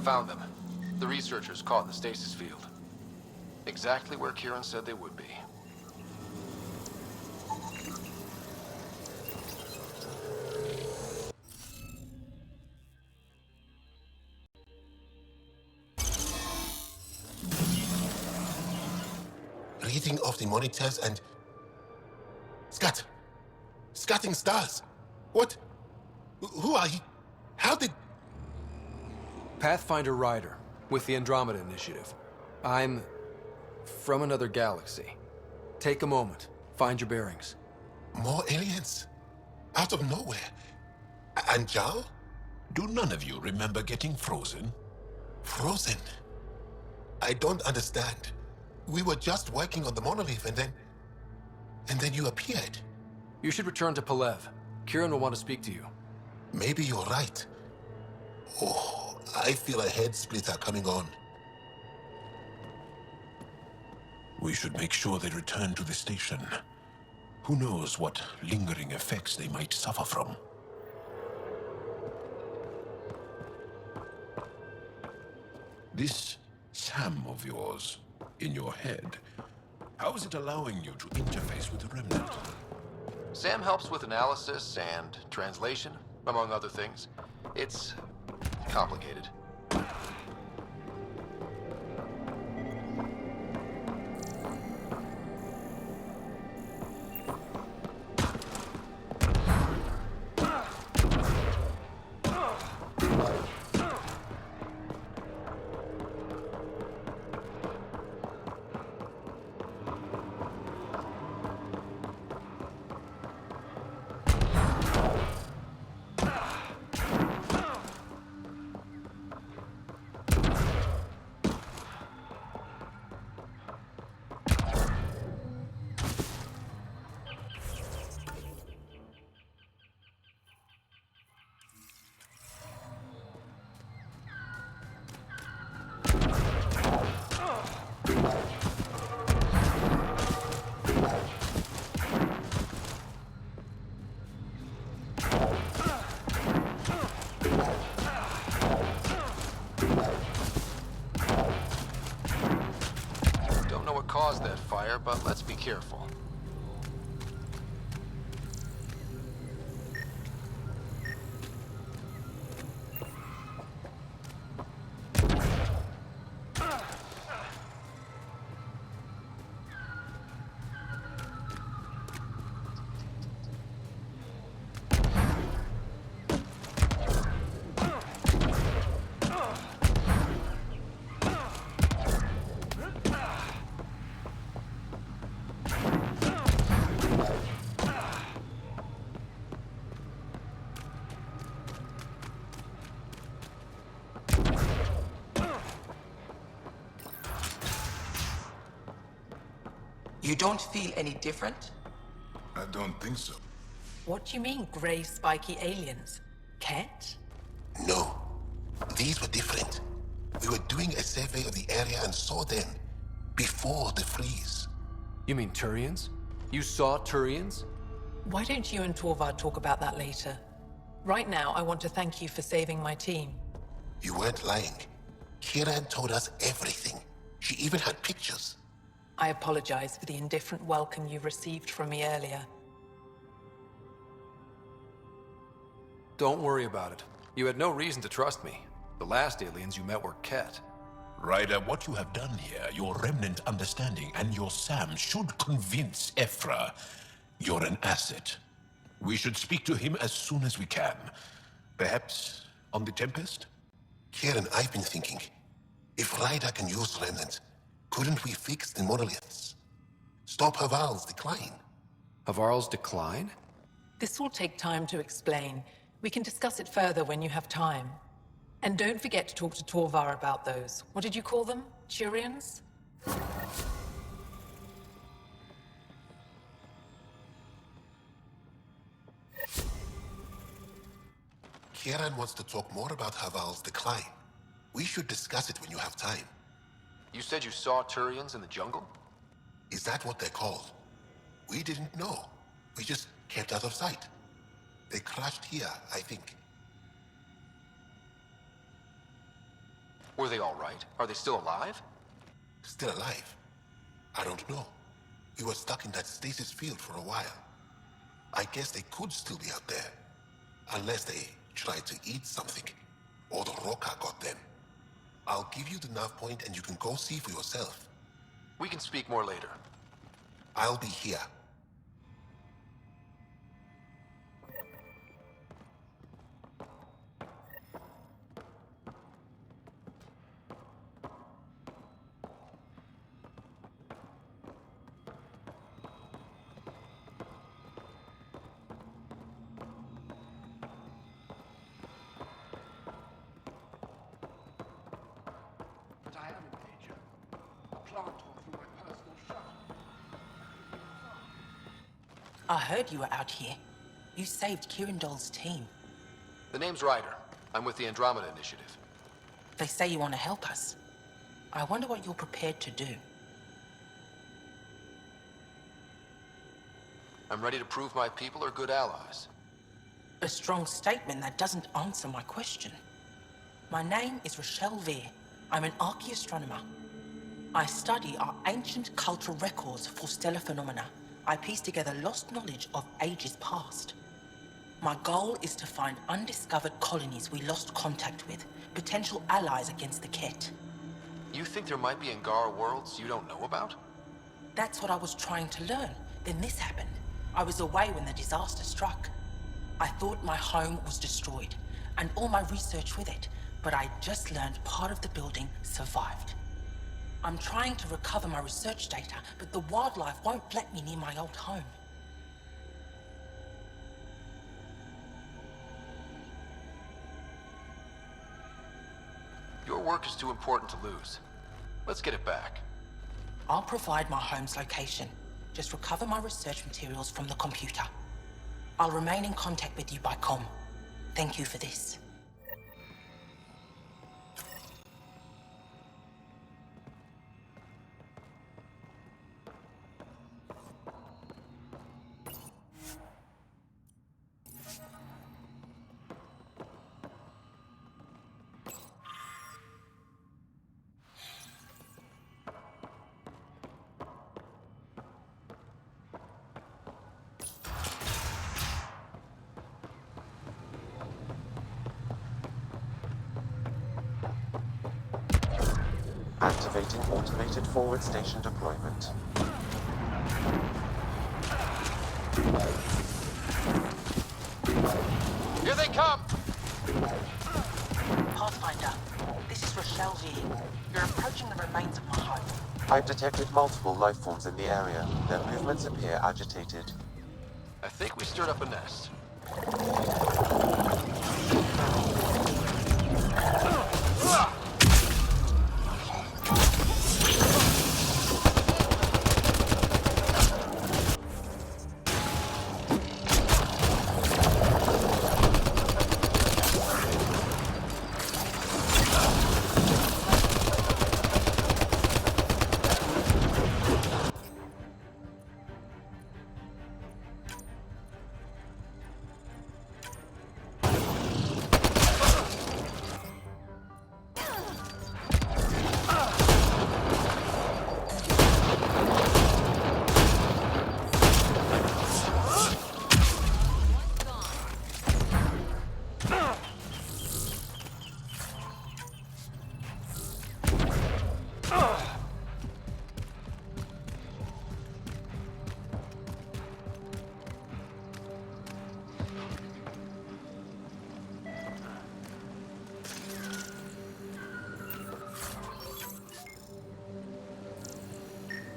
Found them. The researchers caught in the stasis field. Exactly where Kieran said they would be. Reading off the monitors and... Scatting stars! What? Who are you? How did... Pathfinder Rider, with the Andromeda Initiative. I'm... from another galaxy. Take a moment. Find your bearings. More aliens? Out of nowhere? And Jal? Do none of you remember getting frozen? Frozen? I don't understand. We were just working on the monolith and then you appeared. You should return to Palev. Kieran will want to speak to you. Maybe you're right. Oh, I feel a head splitter coming on. We should make sure they return to the station. Who knows what lingering effects they might suffer from. This SAM of yours, in your head, how is it allowing you to interface with the Remnant? Sam helps with analysis and translation, among other things. It's complicated. Caused that fire, but let's be careful. You don't feel any different? I don't think so. What do you mean, grey, spiky aliens? Ket? No. These were different. We were doing a survey of the area and saw them before the freeze. You mean Turians? You saw Turians? Why don't you and Torvar talk about that later? Right now, I want to thank you for saving my team. You weren't lying. Kieran told us everything. She even had pictures. I apologize for the indifferent welcome you received from me earlier. Don't worry about it. You had no reason to trust me. The last aliens you met were Ket. Ryder, what you have done here, your remnant understanding and your SAM should convince Ephra you're an asset. We should speak to him as soon as we can. Perhaps on the Tempest? Kieran, I've been thinking. If Ryder can use remnants, couldn't we fix the monoliths? Stop Haval's decline? Havarl's decline? This will take time to explain. We can discuss it further when you have time. And don't forget to talk to Torvar about those. What did you call them? Turians? Kieran wants to talk more about Haval's decline. We should discuss it when you have time. You said you saw Turians in the jungle? Is that what they're called? We didn't know. We just kept out of sight. They crashed here, I think. Were they all right? Are they still alive? Still alive? I don't know. We were stuck in that stasis field for a while. I guess they could still be out there. Unless they tried to eat something. Or the Roca got them. I'll give you the nav point and you can go see for yourself. We can speak more later. I'll be here. But I am in danger. A plant tore through my personal shuttle. I heard you were out here. You saved Kirindol's team. The name's Ryder. I'm with the Andromeda Initiative. They say you want to help us. I wonder what you're prepared to do. I'm ready to prove my people are good allies. A strong statement that doesn't answer my question. My name is Rochelle Veer. I'm an archaeoastronomer. I study our ancient cultural records for stellar phenomena. I piece together lost knowledge of ages past. My goal is to find undiscovered colonies we lost contact with, potential allies against the Ket. You think there might be Angara worlds you don't know about? That's what I was trying to learn. Then this happened. I was away when the disaster struck. I thought my home was destroyed, and all my research with it, but I just learned part of the building survived. I'm trying to recover my research data, but the wildlife won't let me near my old home. Your work is too important to lose. Let's get it back. I'll provide my home's location. Just recover my research materials from the computer. I'll remain in contact with you by comm. Thank you for this. Activating automated forward station deployment. Here they come! Pathfinder, this is Rochelle Veer. You're approaching the remains of my home. I've detected multiple life forms in the area. Their movements appear agitated. I think we stirred up a nest.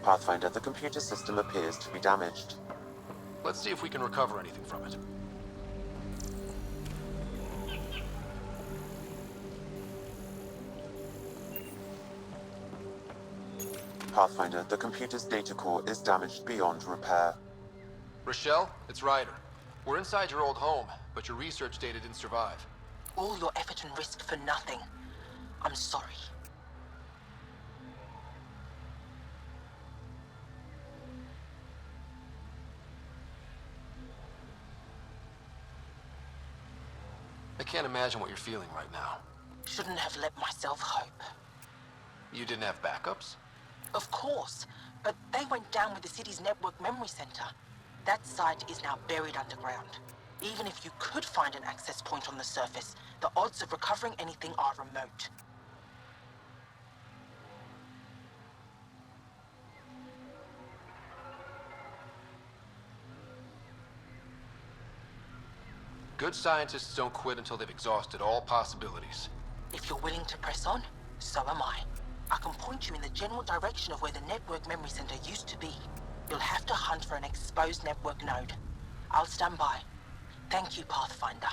Pathfinder, the computer system appears to be damaged. Let's see if we can recover anything from it. Pathfinder, the computer's data core is damaged beyond repair. Rochelle, it's Ryder. We're inside your old home, but your research data didn't survive. All your effort and risk for nothing. I'm sorry. I can't imagine what you're feeling right now. Shouldn't have let myself hope. You didn't have backups? Of course, but they went down with the city's network memory center. That site is now buried underground. Even if you could find an access point on the surface, the odds of recovering anything are remote. Good scientists don't quit until they've exhausted all possibilities. If you're willing to press on, so am I. I can point you in the general direction of where the network memory center used to be. You'll have to hunt for an exposed network node. I'll stand by. Thank you, Pathfinder.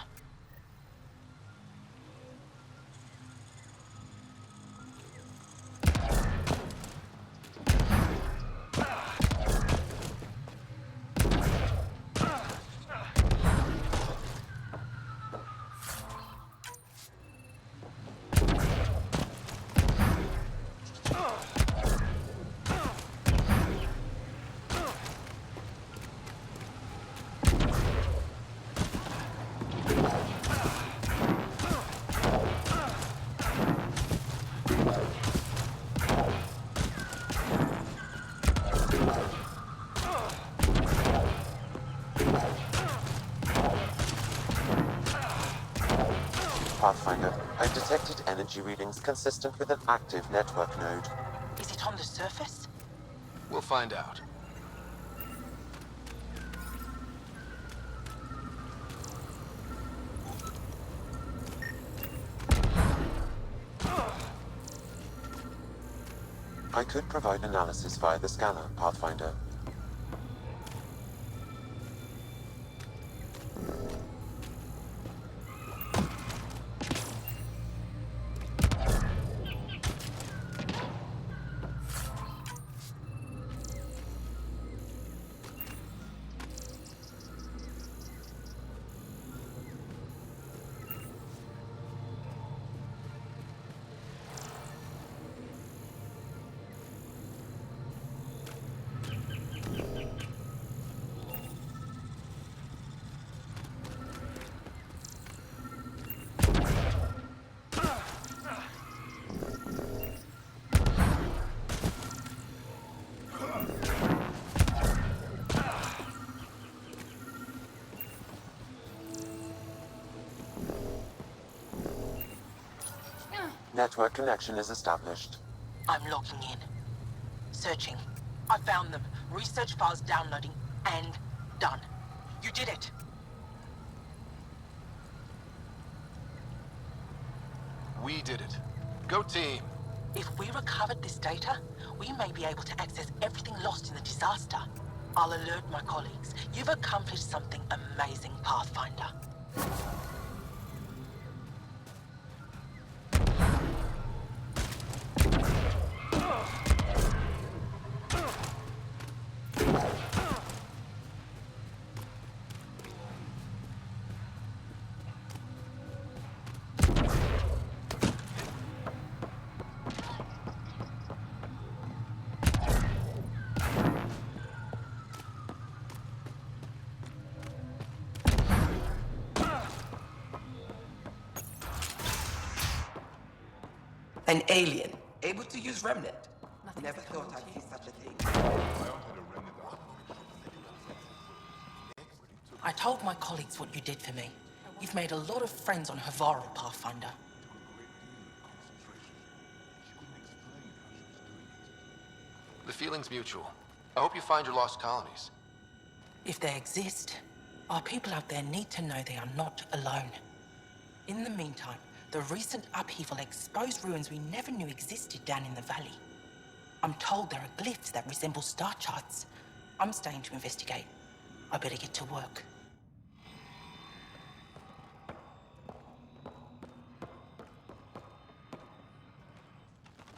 Pathfinder, I've detected energy readings consistent with an active network node. Is it on the surface? We'll find out. I could provide analysis via the scanner, Pathfinder. Network connection is established. I'm logging in. Searching. I found them. Research files downloading and done. You did it. We did it. Go team. If we recovered this data, we may be able to access everything lost in the disaster. I'll alert my colleagues. You've accomplished something amazing, Pathfinder. An alien, able to use Remnant. Never thought I'd see such a thing. I told my colleagues what you did for me. You've made a lot of friends on Havara, Pathfinder. The feeling's mutual. I hope you find your lost colonies. If they exist, our people out there need to know they are not alone. In the meantime, the recent upheaval exposed ruins we never knew existed down in the valley. I'm told there are glyphs that resemble star charts. I'm staying to investigate. I better get to work.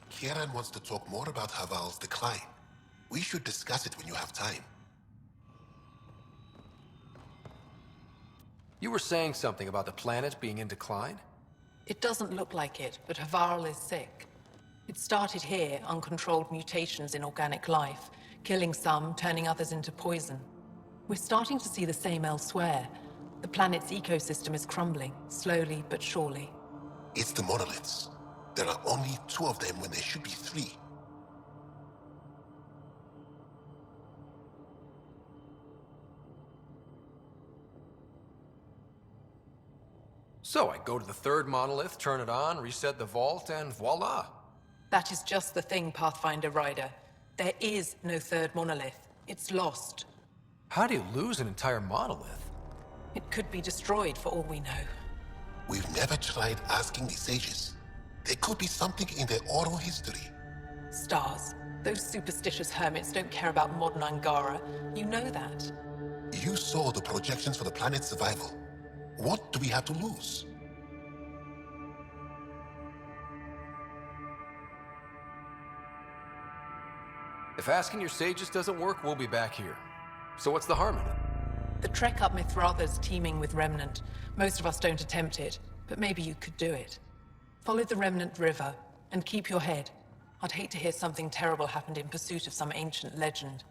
Kieran wants to talk more about Haval's decline. We should discuss it when you have time. You were saying something about the planet being in decline? It doesn't look like it, but Havarl is sick. It started here, uncontrolled mutations in organic life, killing some, turning others into poison. We're starting to see the same elsewhere. The planet's ecosystem is crumbling, slowly but surely. It's the monoliths. There are only 2 of them when there should be 3. So I go to the 3rd monolith, turn it on, reset the vault, and voila. That is just the thing, Pathfinder Rider. There is no 3rd monolith. It's lost. How do you lose an entire monolith? It could be destroyed for all we know. We've never tried asking the sages. There could be something in their oral history. Stars. Those superstitious hermits don't care about modern Angara. You know that. You saw the projections for the planet's survival. What do we have to lose? If asking your sages doesn't work, we'll be back here. So what's the harm in it? The trek up Mithratha's teeming with Remnant. Most of us don't attempt it, but maybe you could do it. Follow the Remnant River, and keep your head. I'd hate to hear something terrible happened in pursuit of some ancient legend.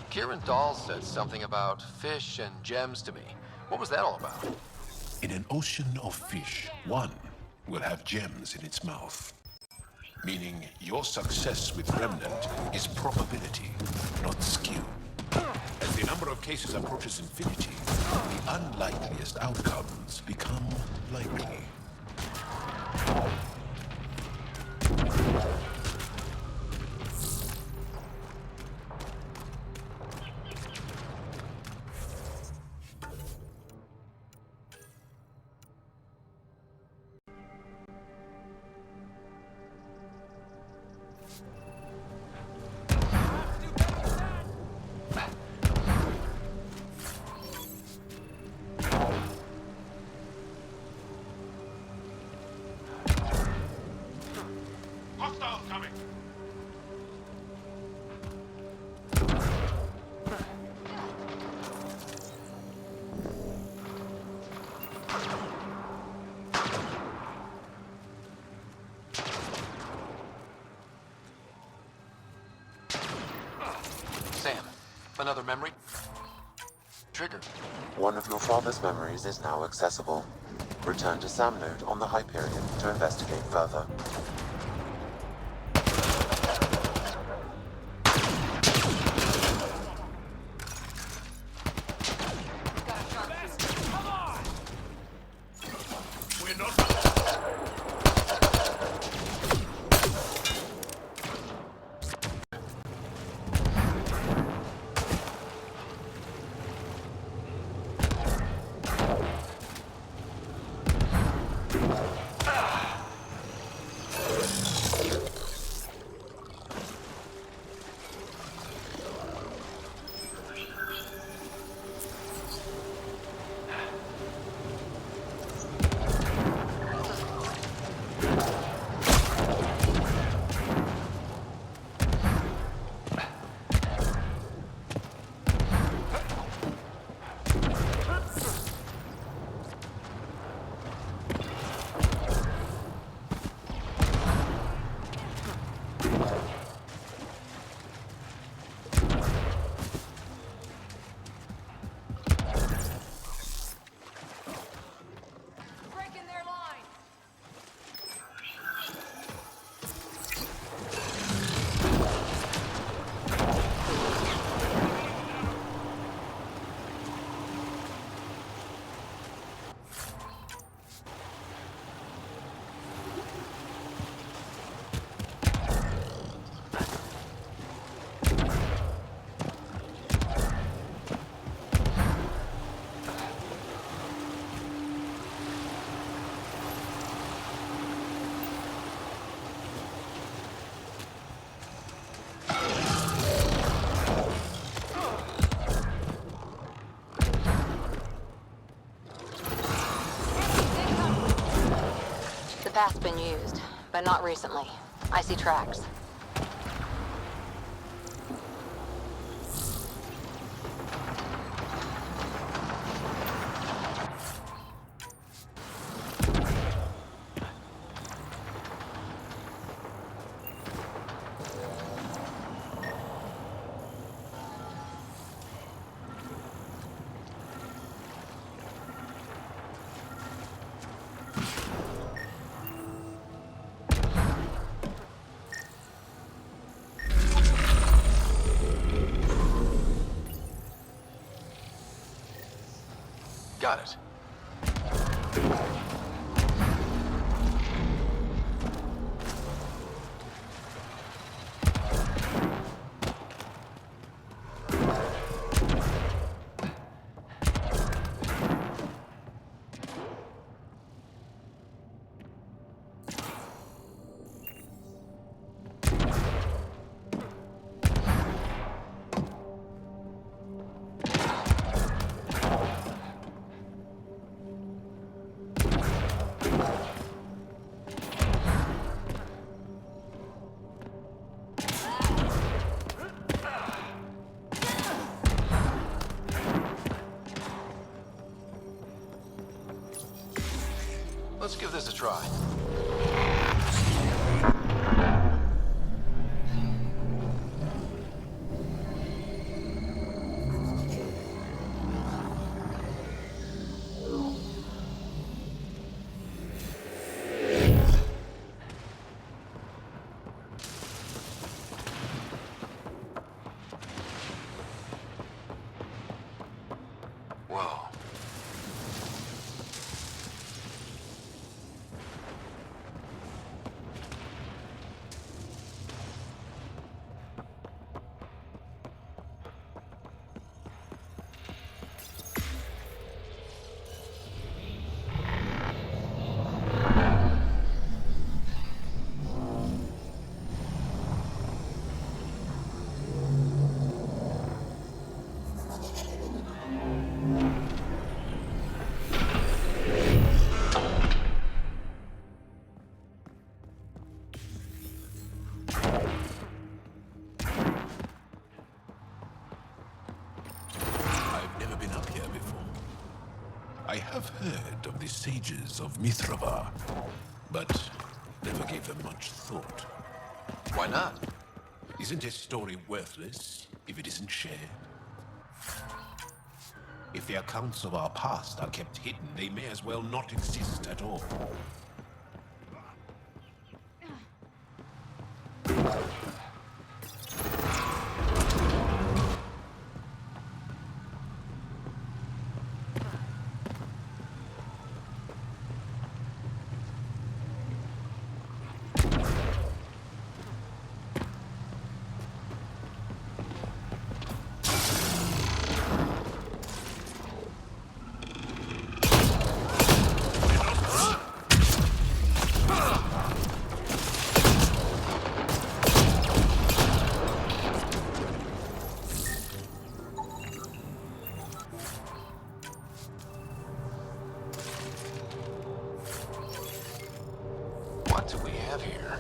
Kieran Dahl said something about fish and gems to me. What was that all about? In an ocean of fish, one will have gems in its mouth. meaning your success with Remnant is probability, not skill. As the number of cases approaches infinity, the unlikeliest outcomes become likely. Hostiles coming! Sam, another memory? Trigger. One of your father's memories is now accessible. Return to Sam Node on the Hyperion to investigate further. The path's been used, but not recently. I see tracks. Got it. Let's give this a try. Whoa. I've never been up here before. I have heard of the sages of Mithrava, but never gave them much thought. Why not? Isn't a story worthless if it isn't shared? If the accounts of our past are kept hidden, they may as well not exist at all. What do we have here?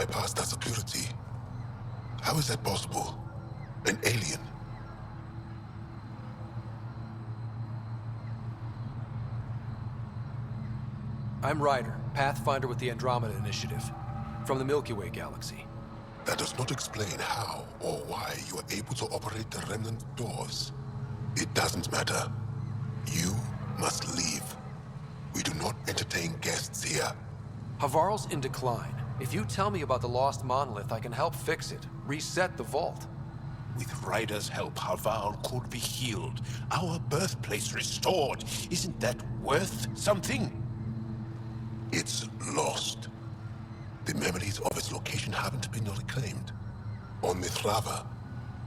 bypassed that security. How is that possible? An alien? I'm Ryder, Pathfinder with the Andromeda Initiative, from the Milky Way galaxy. That does not explain how or why you are able to operate the remnant doors. It doesn't matter. You must leave. We do not entertain guests here. Havarl's in decline. If you tell me about the lost monolith, I can help fix it, reset the vault. With Ryder's help, Haval could be healed. Our birthplace restored. Isn't that worth something? It's lost. The memories of its location haven't been reclaimed. On Mithrava,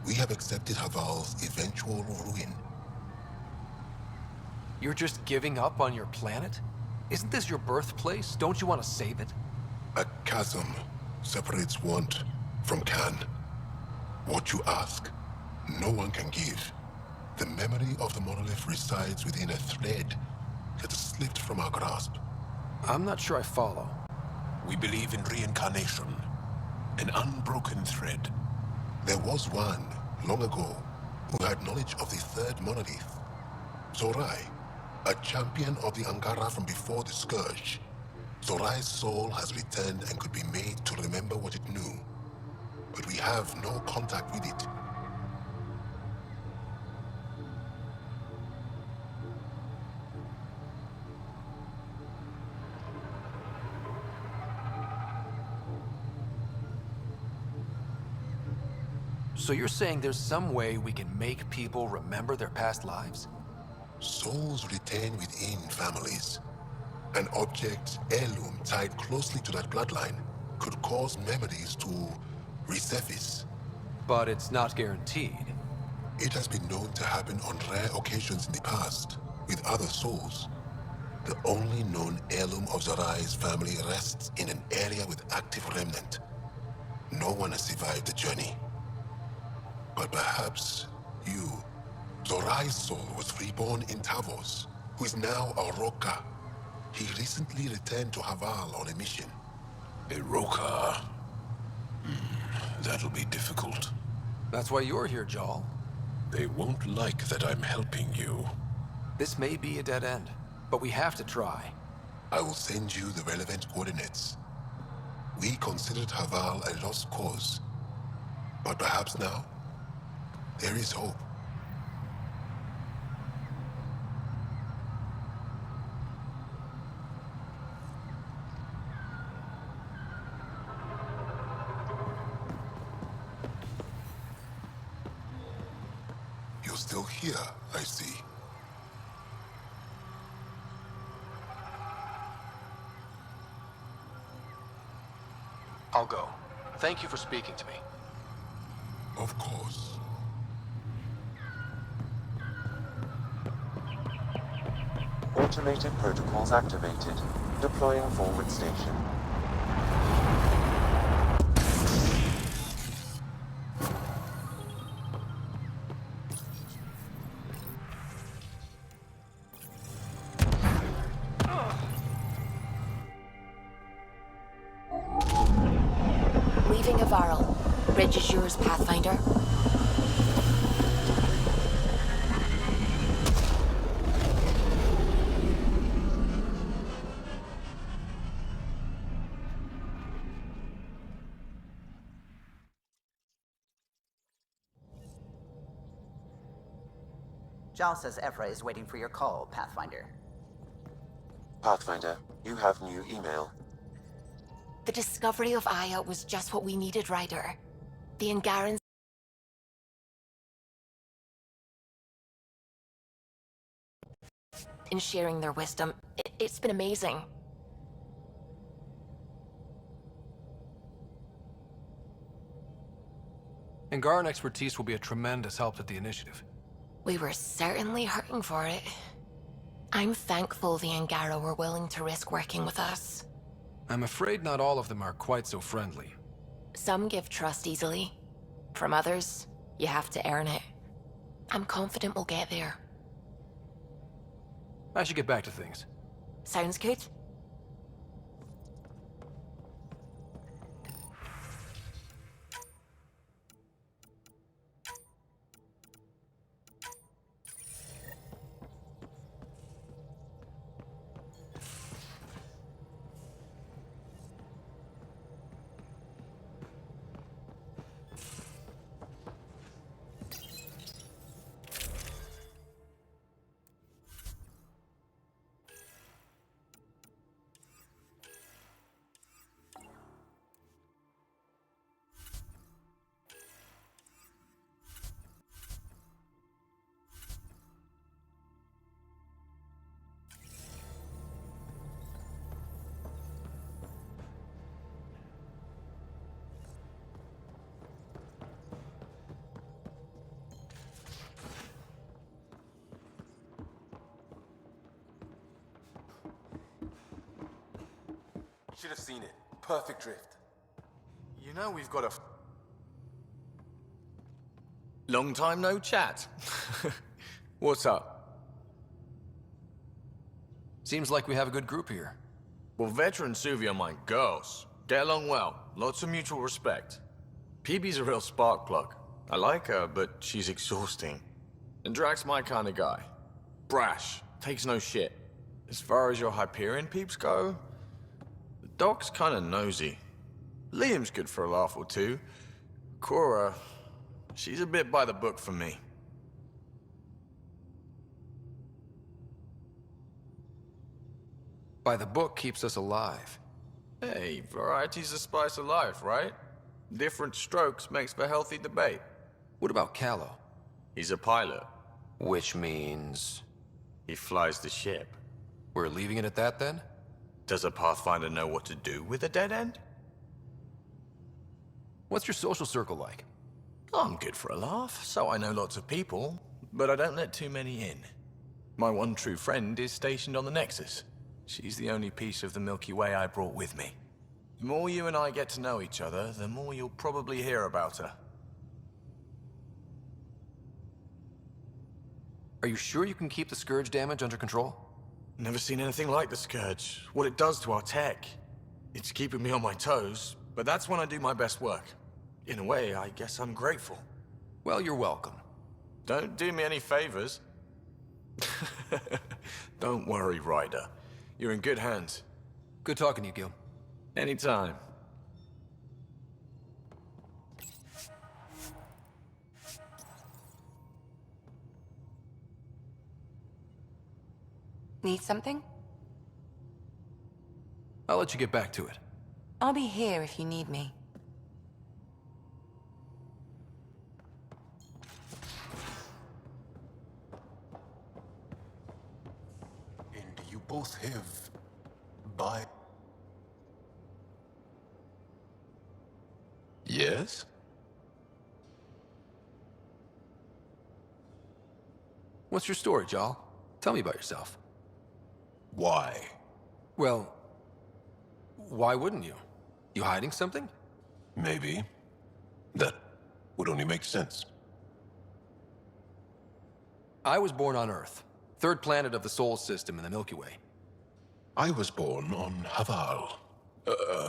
we have accepted Haval's eventual ruin. You're just giving up on your planet? Isn't this your birthplace? Don't you want to save it? A chasm separates want from can. What you ask, no one can give. The memory of the monolith resides within a thread that has slipped from our grasp. I'm not sure I follow. We believe in reincarnation. An unbroken thread. There was one, long ago, who had knowledge of the third monolith. Zorai, a champion of the Angara from before the Scourge. Zorai's soul has returned and could be made to remember what it knew. But we have no contact with it. So you're saying there's some way we can make people remember their past lives? Souls retain within families. An object, heirloom tied closely to that bloodline could cause memories to resurface. But it's not guaranteed. It has been known to happen on rare occasions in the past, with other souls. The only known heirloom of Zorai's family rests in an area with active remnant. No one has survived the journey. But perhaps you. Zorai's soul was reborn in Tavos, who is now a Roka. He recently returned to Haval on a mission. A Roka. That'll be difficult. That's why you're here, Jal. They won't like that I'm helping you. This may be a dead end, but we have to try. I will send you the relevant coordinates. We considered Haval a lost cause. But perhaps now, there is hope. You're still here, I see. I'll go. Thank you for speaking to me. Of course. Automated protocols activated. Deploying forward station. Leaving Havarl. Bridge is yours, Pathfinder. Jal says Ephra is waiting for your call, Pathfinder. Pathfinder, you have new email. The discovery of Aya was just what we needed, Ryder. The Angarans in sharing their wisdom. It's been amazing. Angaran expertise will be a tremendous help to the initiative. We were certainly hurting for it. I'm thankful the Angara were willing to risk working with us. I'm afraid not all of them are quite so friendly. Some give trust easily. From others, you have to earn it. I'm confident we'll get there. I should get back to things. Sounds good. should have seen it. Perfect drift. You know we've got a... Long time no chat. What's up? Seems like we have a good group here. Well, veteran Suvi are my girls. Get along well. Lots of mutual respect. PB's a real spark plug. I like her, but she's exhausting. And Drax's my kind of guy. Brash. Takes no shit. As far as your Hyperion peeps go, the Doc's kinda nosy. Liam's good for a laugh or two. Cora, she's a bit by the book for me. By the book keeps us alive. Hey, variety's the spice of life, right? Different strokes makes for healthy debate. What about Callow? He's a pilot. Which means... He flies the ship. We're leaving it at that, then? Does a Pathfinder know what to do with a dead end? What's your social circle like? I'm good for a laugh, so I know lots of people, but I don't let too many in. My one true friend is stationed on the Nexus. She's the only piece of the Milky Way I brought with me. The more you and I get to know each other, the more you'll probably hear about her. Are you sure you can keep the Scourge damage under control? Never seen anything like the Scourge. What it does to our tech. It's keeping me on my toes, but that's when I do my best work. In a way, I guess I'm grateful. Well, you're welcome. Don't do me any favors. Don't worry, Ryder. You're in good hands. Good talking to you, Gil. Anytime. Need something? I'll let you get back to it. I'll be here if you need me. And you both have... by... Yes? What's your story, Jal? Tell me about yourself. Why? Well, why wouldn't you? You hiding something? Maybe. That would only make sense. I was born on Earth, third planet of the Sol system in the Milky Way. I was born on Haval,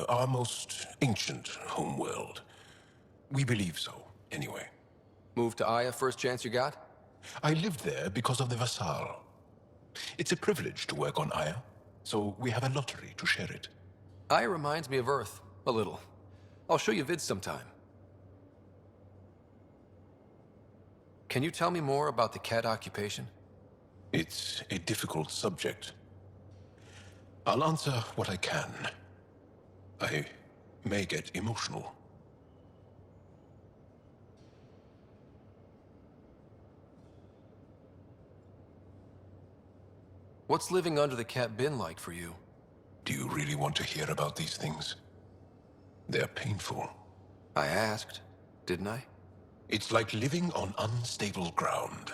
our most ancient homeworld. We believe so, anyway. Moved to Aya first chance you got? I lived there because of the Vassal. It's a privilege to work on Aya, so we have a lottery to share it. Aya reminds me of Earth, a little. I'll show you vids sometime. Can you tell me more about the cat occupation? It's a difficult subject. I'll answer what I can. I may get emotional. What's living under the cat been like for you? Do you really want to hear about these things? They're painful. I asked, didn't I? It's like living on unstable ground.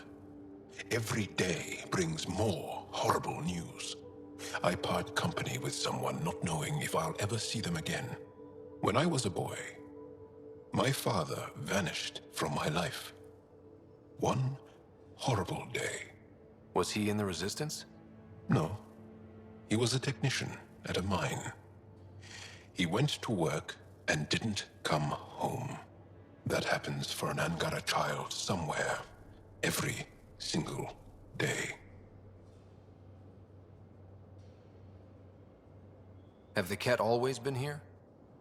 Every day brings more horrible news. I part company with someone not knowing if I'll ever see them again. When I was a boy, my father vanished from my life. One horrible day. Was he in the Resistance? No. He was a technician at a mine. He went to work and didn't come home. That happens for an Angara child somewhere, every single day. Have the cat always been here?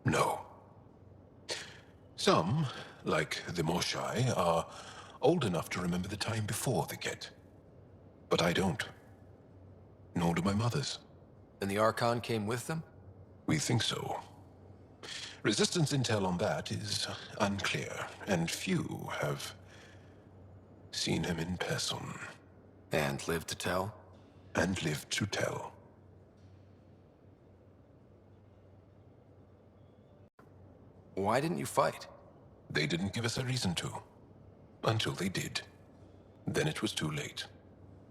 No. Some, like the Moshai, are old enough to remember the time before the Get. But I don't. Nor do my mothers. And the Archon came with them? We think so. Resistance intel on that is unclear, and few have seen him in person. And lived to tell? And lived to tell. Why didn't you fight? They didn't give us a reason to. Until they did. Then it was too late.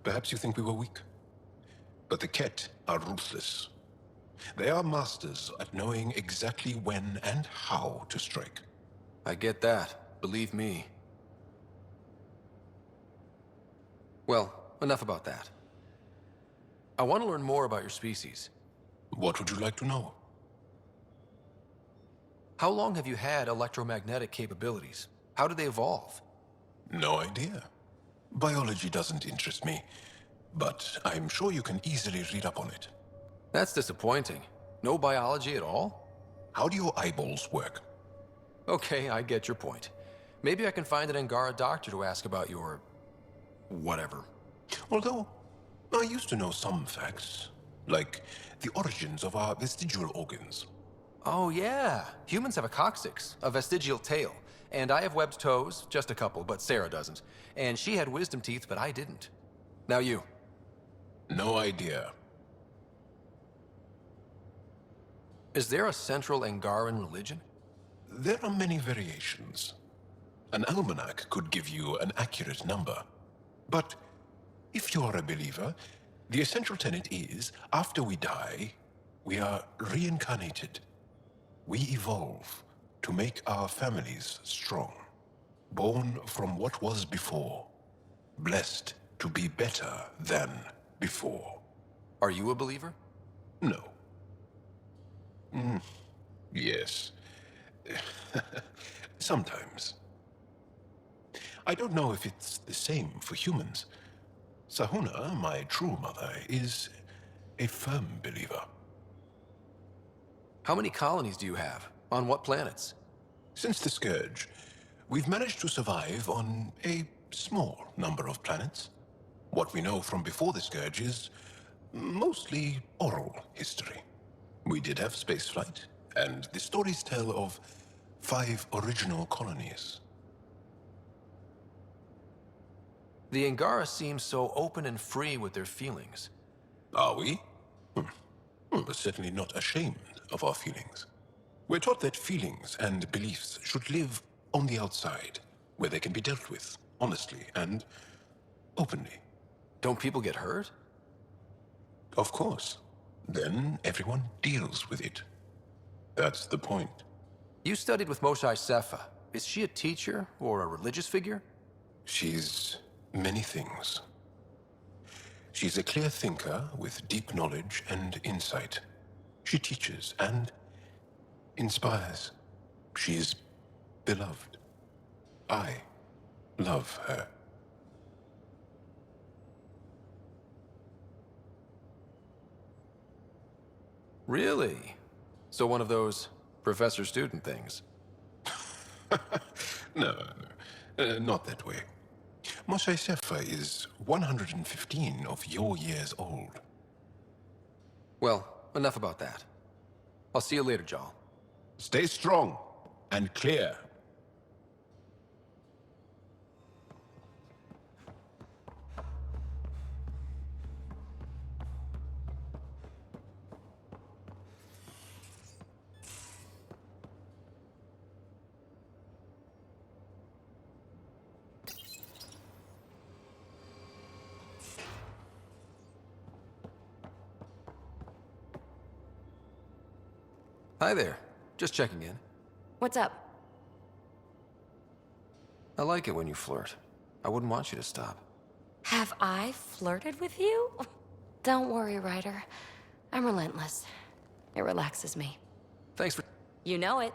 Perhaps you think we were weak. But the Ket are ruthless. They are masters at knowing exactly when and how to strike. I get that. Believe me. Well, enough about that. I want to learn more about your species. What would you like to know? How long have you had electromagnetic capabilities? How did they evolve? No idea. Biology doesn't interest me, but I'm sure you can easily read up on it. That's disappointing. No biology at all? How do your eyeballs work? Okay, I get your point. Maybe I can find an Angara doctor to ask about your... whatever. Although, I used to know some facts, like the origins of our vestigial organs. Oh yeah, humans have a coccyx, a vestigial tail, and I have webbed toes, just a couple, but Sarah doesn't. And she had wisdom teeth, but I didn't. Now you. No idea. Is there a central Angaran religion? There are many variations. An almanac could give you an accurate number. But if you're a believer, the essential tenet is, after we die, we are reincarnated. We evolve to make our families strong. Born from what was before. Blessed to be better than before. Are you a believer? No. Yes. Sometimes. I don't know if it's the same for humans. Sahuna, my true mother, is a firm believer. How many colonies do you have? On what planets? Since the Scourge, we've managed to survive on a small number of planets. What we know from before the Scourge is mostly oral history. We did have spaceflight, and the stories tell of 5 original colonies. The Angara seem so open and free with their feelings. Are we? We're certainly not ashamed of our feelings. We're taught that feelings and beliefs should live on the outside, where they can be dealt with, honestly and openly. Don't people get hurt? Of course. Then everyone deals with it. That's the point. You studied with Moshae Sefa. Is she a teacher or a religious figure? She's many things. She's a clear thinker with deep knowledge and insight. She teaches and inspires. She's beloved. I love her. Really? So one of those professor-student things? No, not that way. Moshae Sefa is 115 of your years old. Well, enough about that. I'll see you later, Jal. Stay strong and clear. Hi there. Just checking in. What's up? I like it when you flirt. I wouldn't want you to stop. Have I flirted with you? Don't worry, Ryder. I'm relentless. It relaxes me. Thanks for... You know it.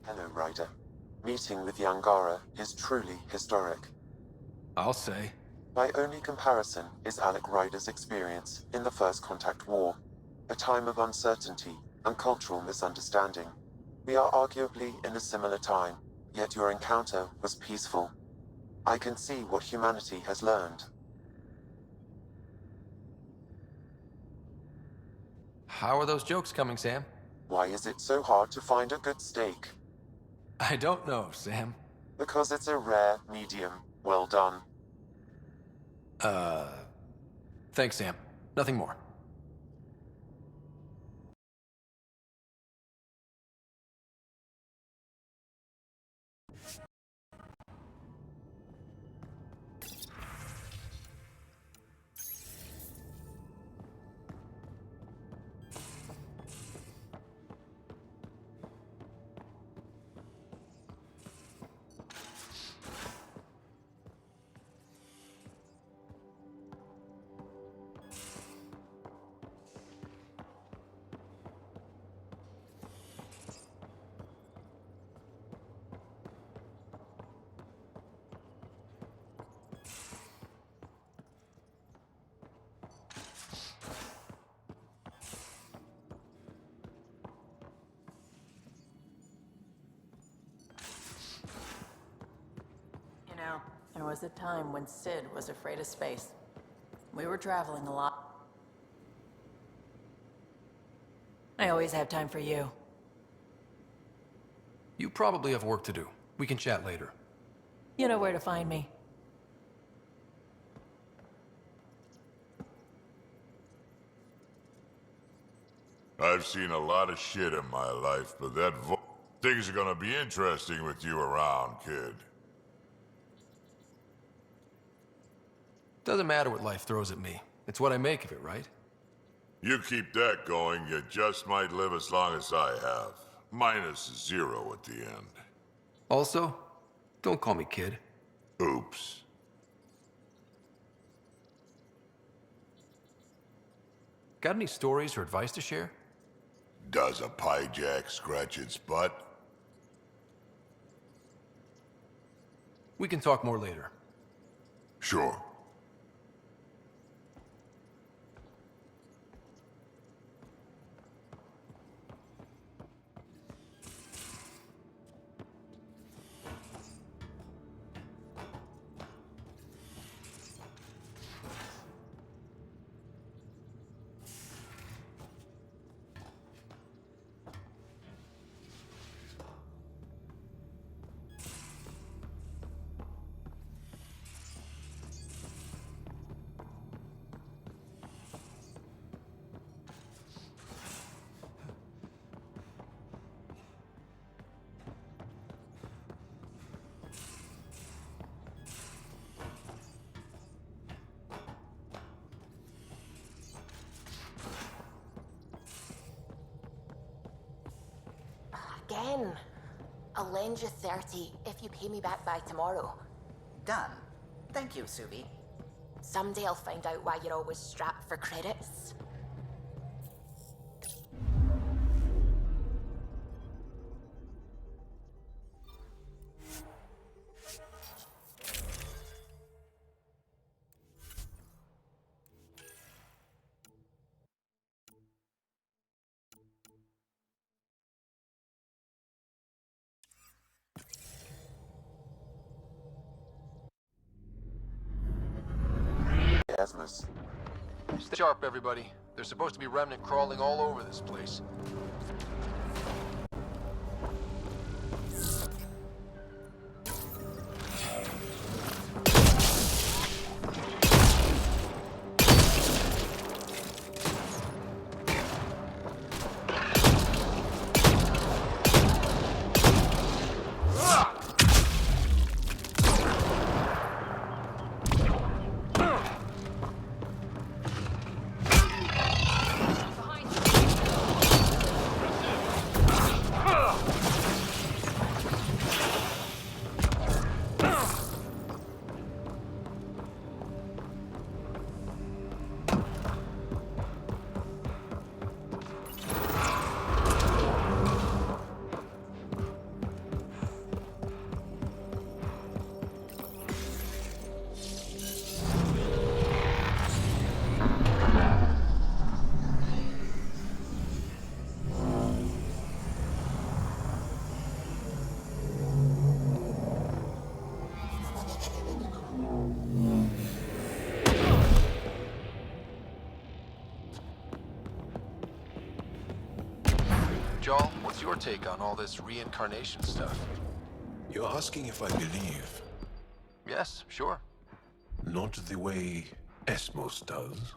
Hello, Ryder. Meeting with the Angara is truly historic. I'll say. My only comparison is Alec Ryder's experience in the First Contact War, a time of uncertainty and cultural misunderstanding. We are arguably in a similar time, yet your encounter was peaceful. I can see what humanity has learned. How are those jokes coming, Sam? Why is it so hard to find a good steak? I don't know, Sam. Because it's a rare medium. Well done. Thanks, Sam. Nothing more. There was a time when Sid was afraid of space. We were traveling a lot. I always have time for you. You probably have work to do. We can chat later. You know where to find me. I've seen a lot of shit in my life, but things are gonna be interesting with you around, kid. Doesn't matter what life throws at me. It's what I make of it, right? You keep that going, you just might live as long as I have. Minus 0 at the end. Also, don't call me kid. Oops. Got any stories or advice to share? Does a pie jack scratch its butt? We can talk more later. Sure. Again. I'll lend you 30 if you pay me back by tomorrow. Done. Thank you, Subi. Someday I'll find out why you're always strapped for credits. Asmus. Stay sharp, everybody. There's supposed to be remnant crawling all over this place. Jaal, what's your take on all this reincarnation stuff? You're asking if I believe. Yes, sure. Not the way Esmos does.